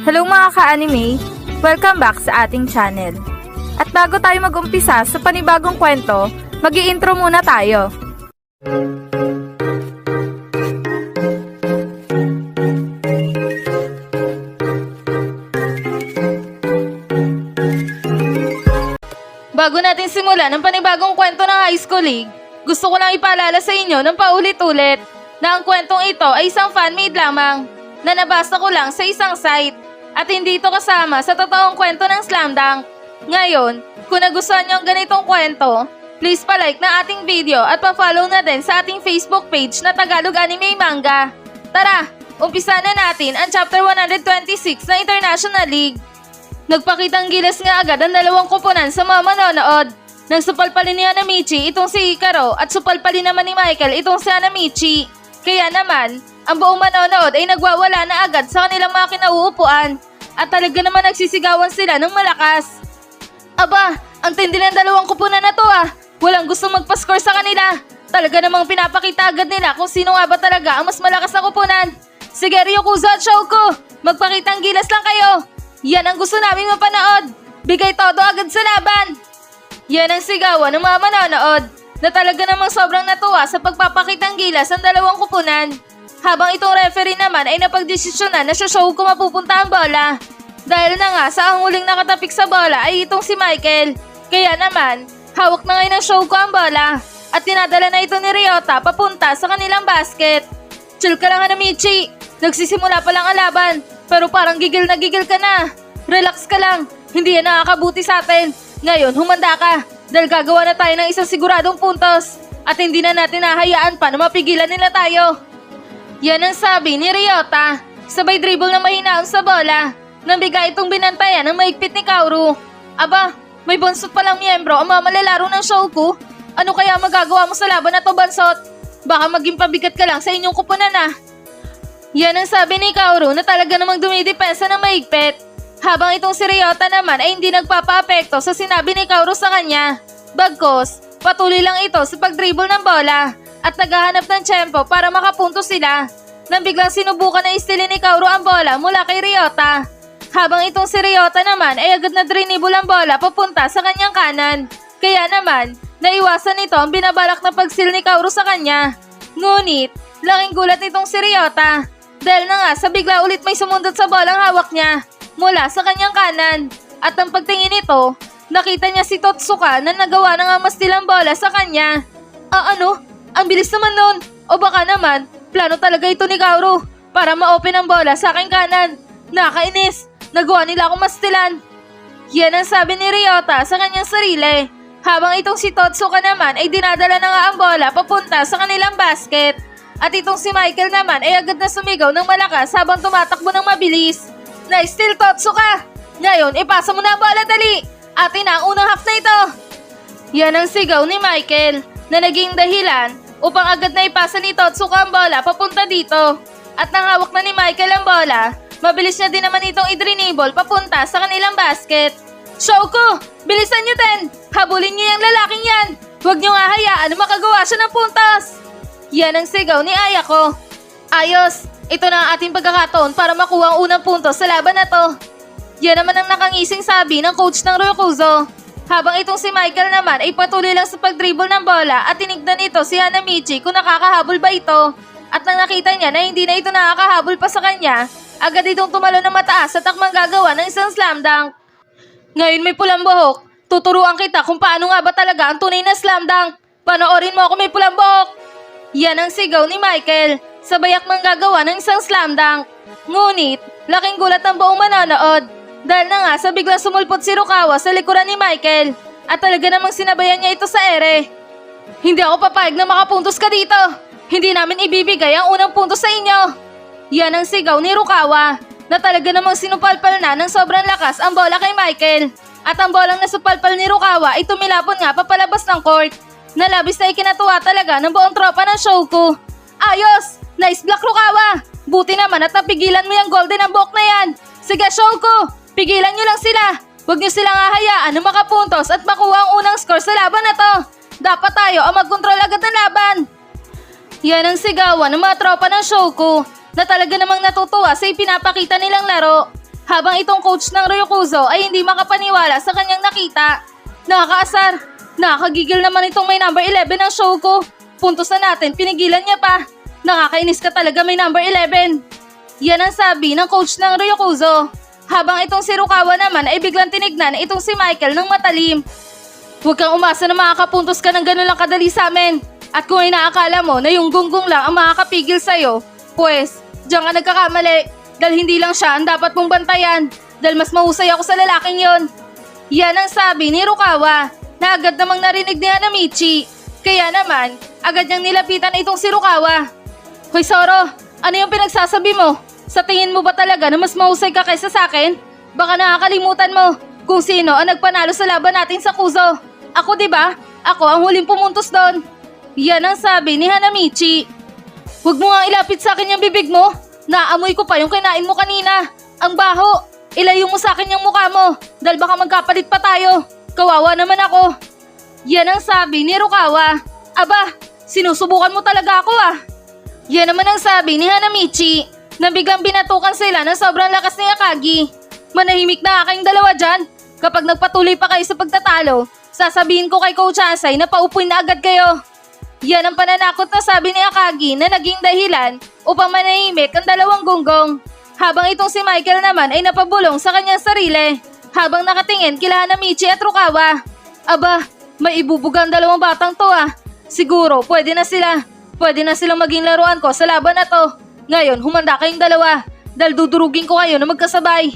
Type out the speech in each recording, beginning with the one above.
Hello mga ka-anime! Welcome back sa ating channel. At bago tayo mag-umpisa sa panibagong kwento, mag-i-intro muna tayo. Bago natin simulan ang panibagong kwento ng High School League, gusto ko lang ipaalala sa inyo ng paulit-ulit na ang kwentong ito ay isang fan-made lamang na nabasa ko lang sa isang site at hindi ito kasama sa totoong kwento ng Slam Dunk. Ngayon, kung nagustuhan nyo ang ganitong kwento, please pa-like na ating video at pa-follow na din sa ating Facebook page na Tagalog Anime Manga. Tara, umpisa na natin ang chapter 126 ng International League. Nagpakitang gilas nga agad ang dalawang kupunan sa mga manonood. Nang supalpalin ni Hanamichi itong si Hikaru at supalpalin naman ni Michael itong si Hanamichi. Kaya naman, ang buong manonood ay nagwawala na agad sa kanilang mga kinauupuan at talaga naman nagsisigawan sila ng malakas. Aba, ang tindi ng dalawang kupunan na to ah. Walang gustong magpa-score sa kanila. Talaga namang pinapakita agad nila kung sino nga ba talaga ang mas malakas na kupunan. Sige Ryokuzo at Shouko, magpakitang gilas lang kayo. Yan ang gusto naming mapanood. Bigay todo agad sa laban. Yan ang sigawan ng mga manonood na talaga namang sobrang natuwa sa pagpapakitang gilas ng dalawang kupunan. Habang itong referee naman ay napagdesisyonan na show kung mapupunta ang bola. Dahil na nga sa ang huling nakatapik sa bola ay itong si Michael. Kaya naman, hawak na ngayon ng show ko ang bola at tinadala na ito ni Ryota papunta sa kanilang basket. Chill ka lang Hanamichi, nagsisimula pa lang ang laban pero parang gigil na gigil ka na. Relax ka lang, hindi yan nakakabuti sa atin. Ngayon, humanda ka dahil gagawa na tayo ng isang siguradong puntos at hindi na natin nahayaan pa na mapigilan nila tayo. Yan ang sabi ni Ryota. Sabay dribble na mahinaon sa bola nang bigay itong binantayan ng maigpit ni Kaoru. Aba, may Bansot palang miyembro ang mga malalaro ng Shouko. Ano kaya magagawa mo sa laban na to Bansot? Baka maging pabigat ka lang sa inyong kupunan ah. Yan ang sabi ni Kaoru na talaga namang dumidepensa ng maigpit. Habang itong si Ryota naman ay hindi nagpapa-apekto sa sinabi ni Kaoru sa kanya. Bagkos, patuloy lang ito sa pag-dribble ng bola at naghahanap ng tiyempo para makapunto sila. Nang biglang sinubukan na istilin ni Kaoru ang bola mula kay Ryota. Habang itong si Ryota naman ay agad na drinibble ang bola papunta sa kanyang kanan. Kaya naman, naiwasan nito ang binabalak na pagsil ni Kaoru sa kanya. Ngunit, laking gulat itong si Ryota. Dahil na nga sa bigla ulit may sumundot sa bolang hawak niya mula sa kanyang kanan. At ang pagtingin nito, nakita niya si Totsuka na nagawa na nga mastilang bola sa kanya. Ano? Ang bilis naman nun. O baka naman, plano talaga ito ni Kaoru para ma-open ang bola sa aking kanan. Nakainis. Nagawa nila akong mastilan. Yan ang sabi ni Ryota sa kanyang sarili. Habang itong si Totsuka naman ay dinadala na nga ang bola papunta sa kanilang basket. At itong si Michael naman ay agad na sumigaw ng malakas habang tumatakbo ng mabilis. Nice steal Totsuka! Ngayon, ipasa mo na ang bola dali! Atin na ang unang half na ito! Yan ang sigaw ni Michael na naging dahilan upang agad na ipasa ni Totsuka ang bola papunta dito. At nang hawak na ni Michael ang bola, mabilis niya din naman itong idrinibble papunta sa kanilang basket. Shouko! Bilisan niyo din! Habulin niyo yung lalaking yan! Huwag niyo nga hayaan na makagawa siya ng puntos! Yan ang sigaw ni Ayako. Ayos! Ito na ang ating pagkakataon para makuha ang unang puntos sa laban na to. Yan naman ang nakangising sabi ng coach ng Ryokuzo. Habang itong si Michael naman ay patuloy lang sa pag-dribble ng bola at tinignan nito si Hanamichi kung nakakahabol ba ito. At nang nakita niya na hindi na ito nakakahabol pa sa kanya, agad itong tumalo na mataas at takmang gagawa ng isang slam dunk. Ngayon may pulang buhok, tuturuan kita kung paano nga ba talaga ang tunay na slam dunk. Panoorin mo ako may pulang buhok. Yan ang sigaw ni Michael, sabay akmang gagawa ng isang slam dunk. Ngunit, laking gulat ang buong manonood. Dahil na nga sa biglang sumulpot si Rukawa sa likuran ni Michael at talaga namang sinabayan niya ito sa ere. Hindi ako papayag na makapuntos ka dito. Hindi namin ibibigay ang unang puntos sa inyo. Yan ang sigaw ni Rukawa na talaga namang sinupalpal na ng sobrang lakas ang bola kay Michael. At ang bolang nasupalpal ni Rukawa ay tumilapon nga papalabas ng court. Nalabis na ikinatuwa talaga ng buong tropa ng Shouko. Ayos! Nice block Rukawa! Buti naman at napigilan mo yung golden ang buhok na yan. Sige Shouko! Pigilan nyo lang sila! Huwag nyo silang hahayaan na makapuntos at makuha ang unang score sa laban na to. Dapat tayo ang magkontrol agad ng laban. Yan ang sigawan ng mga tropa ng Shouko na talaga namang natutuwa sa ipinapakita nilang laro. Habang itong coach ng Ryokuzo ay hindi makapaniwala sa kanyang nakita. Nakakaasar! Nakakagigil naman itong may number 11 ng show ko. Puntos na natin, pinigilan niya pa. Nakakainis ka talaga may number 11. Yan ang sabi ng coach ng Ryokuzo. Habang itong si Rukawa naman ay biglang tinignan itong si Michael ng matalim. Huwag kang umasa na makakapuntos ka ng gano'n lang kadali sa amin. At kung inaakala mo na yung gunggong lang ang makakapigil sa'yo, pues, diyan ka nagkakamali. Dahil hindi lang siya ang dapat mong bantayan. Dahil mas mahusay ako sa lalaking yon. Yan ang sabi ni Rukawa na agad namang narinig ni Hanamichi. Kaya naman, agad niyang nilapitan itong si Rukawa. Hoy Zoro, ano yung pinagsasabi mo? Sa tingin mo ba talaga na mas mahusay ka kaysa sa akin? Baka nakakalimutan mo kung sino ang nagpanalo sa laban natin sa Kuzo. Ako, di ba? Ako ang huling pumuntos doon. Yan ang sabi ni Hanamichi. Huwag mo nga ilapit sa akin yung bibig mo. Naamoy ko pa yung kinain mo kanina. Ang baho. Ilayo mo sa akin yung mukha mo dahil baka magkapalit pa tayo. Kawawa naman ako. Yan ang sabi ni Rukawa. Aba, sinusubukan mo talaga ako ah. Yan naman ang sabi ni Hanamichi. Na biglang binatukan sila ng sobrang lakas ni Akagi. Manahimik na kayong dalawa dyan. Kapag nagpatuloy pa kayo sa pagtatalo, sasabihin ko kay Coach Asay na paupuin na agad kayo. Yan ang pananakot na sabi ni Akagi na naging dahilan upang manahimik ang dalawang gunggong. Habang itong si Michael naman ay napabulong sa kanyang sarili. Habang nakatingin kila Hanamichi at Rukawa. Aba, may ibubugang dalawang batang to ah. Siguro pwede na sila. Pwede na silang maging laruan ko sa laban na to. Ngayon, humanda kayong dalawa dahil dudurugin ko kayo na magkasabay.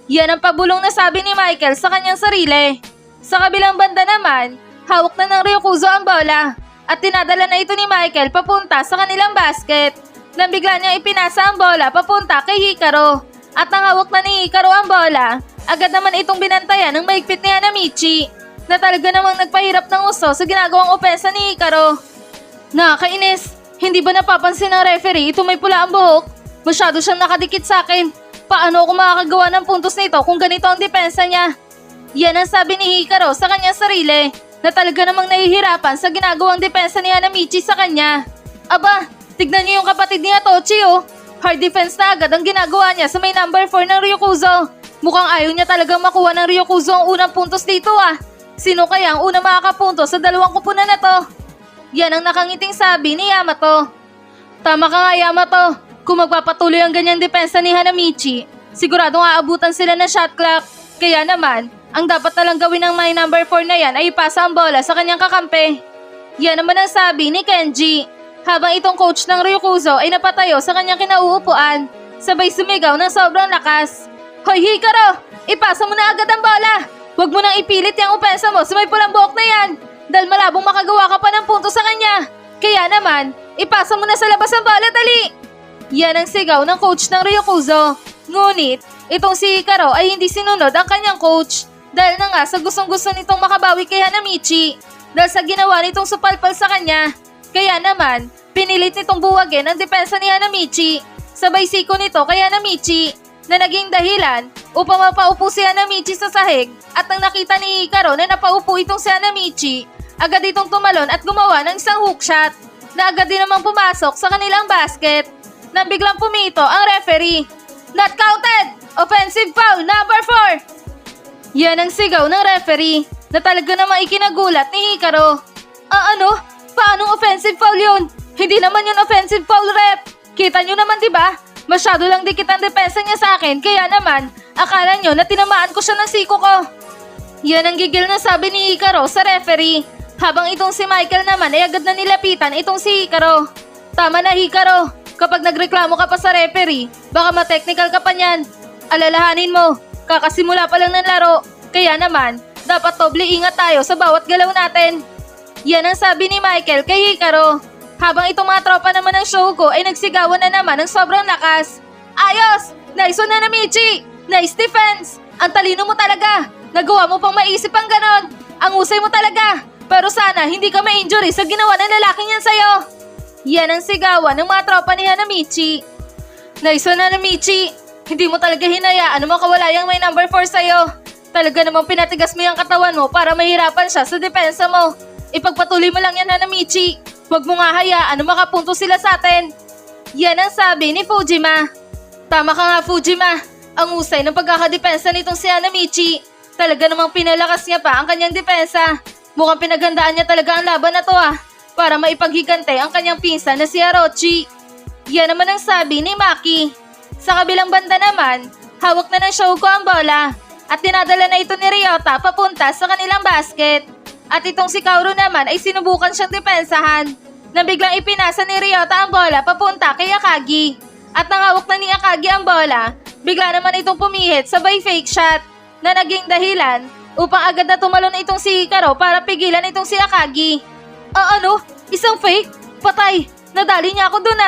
Yan ang pabulong na sabi ni Michael sa kanyang sarili. Sa kabilang banda naman, hawak na ng Ryokuzo ang bola at tinadala na ito ni Michael papunta sa kanilang basket. Nang bigla niyang ipinasa ang bola papunta kay Hikaru. At nang hawak na ni Hikaru ang bola, agad naman itong binantayan ng maigpit ni Hanamichi na talaga namang nagpahirap ng uso sa ginagawang opensa ni Hikaru. Nakakainis! Hindi ba napapansin ng referee ito may pula ang buhok? Masyado siyang nakadikit sa akin. Paano ako makakagawa ng puntos nito kung ganito ang depensa niya? Yan ang sabi ni Hikaru sa kanyang sarili na talaga namang nahihirapan sa ginagawang depensa ni Hanamichi sa kanya. Aba, tignan niyo yung kapatid ni Atochi oh. Hard defense na agad ang ginagawa niya sa may number 4 ng Ryokuzo. Mukhang ayaw niya talagang makuha ng Ryokuzo ang unang puntos dito ah. Sino kaya ang unang makakapuntos sa dalawang kupunan na to? Yan ang nakangiting sabi ni Yamato. Tama ka nga Yamato. Kung magpapatuloy ang ganyang depensa ni Hanamichi, siguradong aabutan sila ng shot clock. Kaya naman, ang dapat nalang gawin ng may number 4 na yan ay ipasa ang bola sa kanyang kakampi. Yan naman ang sabi ni Kenji. Habang itong coach ng Ryokuzo ay napatayo sa kanyang kinauupuan, sabay sumigaw ng sobrang lakas. Hoy Hikaru! Ipasa mo na agad ang bola! Huwag mo nang ipilit yung opensa mo sa may pulang buhok na yan! Dahil malabong makagawa ka pa ng punto sa kanya. Kaya naman, ipasa mo na sa labas ang bola, dali! Yan ang sigaw ng coach ng Ryokuzo. Ngunit, itong si Hikaru ay hindi sinunod ang kanyang coach. Dahil na nga sa gustong-gusto nitong makabawi kay Hanamichi. Dahil sa ginawa nitong supalpal sa kanya. Kaya naman, pinilit nitong buwagin ang depensa ni Hanamichi. Sabay siko nito kay Hanamichi na naging dahilan upang mapaupo si Hanamichi sa sahig. At nang nakita ni Hikaru na napaupo itong si Hanamichi, agad itong tumalon at gumawa ng isang hookshot na agad din namang pumasok sa kanilang basket. Nang biglang pumito ang referee. Not counted! Offensive foul number 4! Yan ang sigaw ng referee na talaga namang ikinagulat ni Hikaru. Ano? Paanong offensive foul yun? Hindi naman yun offensive foul, ref. Kita nyo naman diba? Masyado lang dikit ang depensa niya sa akin kaya naman akala nyo na tinamaan ko siya ng siko ko. Yan ang gigil na sabi ni Hikaru sa referee. Habang itong si Michael naman ay agad na nilapitan itong si Hikaru. Tama na Hikaru, kapag nagreklamo ka pa sa referee, baka ma-technical ka pa niyan. Alalahanin mo, kakasimula pa lang ng laro. Kaya naman, dapat doble ingat tayo sa bawat galaw natin. Yan ang sabi ni Michael kay Hikaru. Habang itong mga tropa naman ng Shogo ay nagsigawan na naman ng sobrang lakas. Ayos! Nice one Hanamichi! Nice defense! Ang talino mo talaga! Nagawa mo pang maisip ang ganon! Ang usay mo talaga! Pero sana hindi ka ma-injury sa ginawa ng lalaking yan sa'yo! Yan ang sigawan ng mga tropa ni Hanamichi. Nice one Hanamichi! Hindi mo talaga hinayaan na makawala yung may number 4 sa'yo. Talaga namang pinatigas mo yung katawan mo para mahirapan siya sa depensa mo. Ipagpatuloy mo lang yan Hanamichi. Huwag mo nga hayaan na makapunto sila sa atin. Yan ang sabi ni Fujima. Tama ka nga Fujima. Ang husay ng pagkakadepensa nitong si Hanamichi. Talaga namang pinalakas niya pa ang kanyang depensa. Mukhang pinaghandaan niya talaga ang laban na to para maipaghigante ang kanyang pinsan na si Orochi. Yan naman ang sabi ni Maki. Sa kabilang banda naman, hawak na ng Shouko ang bola at tinadala na ito ni Ryota papunta sa kanilang basket. At itong si Kaoru naman ay sinubukan siyang depensahan na biglang ipinasa ni Ryota ang bola papunta kay Akagi. At nang hawak na ni Akagi ang bola, bigla naman itong pumihit sabay fake shot na naging dahilan upang agad na tumalon itong si Hikaru para pigilan itong si Akagi. Ano? Isang fake? Patay! Nadali niya ako dun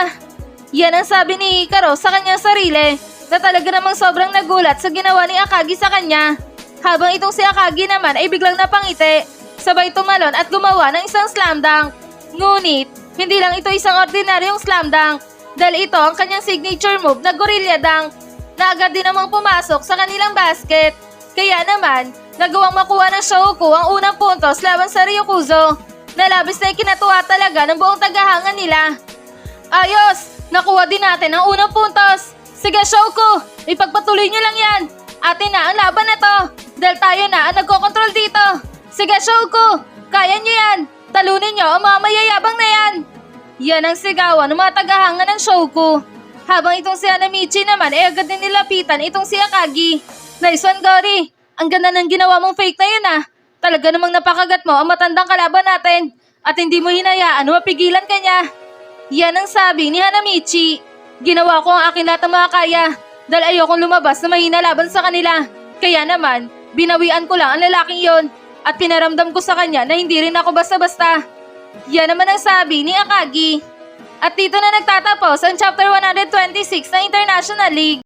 Yan ang sabi ni Hikaru sa kanyang sarili na talaga namang sobrang nagulat sa ginawa ni Akagi sa kanya. Habang itong si Akagi naman ay biglang napangiti, sabay tumalon at gumawa ng isang slam dunk. Ngunit, hindi lang ito isang ordinaryong slam dunk dahil ito ang kanyang signature move na gorilla dunk na agad din namang pumasok sa kanilang basket. Kaya naman, nagawang makuha ng Shouko ang unang puntos laban sa Ryokuzo na labis na ikinatuwa talaga ng buong tagahanga nila. Ayos! Nakuha din natin ang unang puntos! Sige Shouko, ipagpatuloy nyo lang yan! Atin na ang laban na to dahil tayo na ang nagkokontrol dito! Sige Shouko, kaya nyo yan! Talunin nyo ang mga mayayabang na yan! Yan ang sigawan ng mga tagahanga ng Shouko. Habang itong si Hanamichi naman ay agad din nilapitan itong si Akagi. Nice one, Gori! Ang ganda ng ginawa mong fake na yun Talaga namang napakagat mo ang matandang kalaban natin at hindi mo hinayaan mapigilan ka niya. Yan ang sabi ni Hanamichi. Ginawa ko ang akin lahat ng mga kaya dahil ayokong lumabas na mahina laban sa kanila. Kaya naman, binawian ko lang ang lalaking yon at pinaramdam ko sa kanya na hindi rin ako basta-basta. Yan naman ang sabi ni Akagi. At dito na nagtatapos ang Chapter 126 ng International League.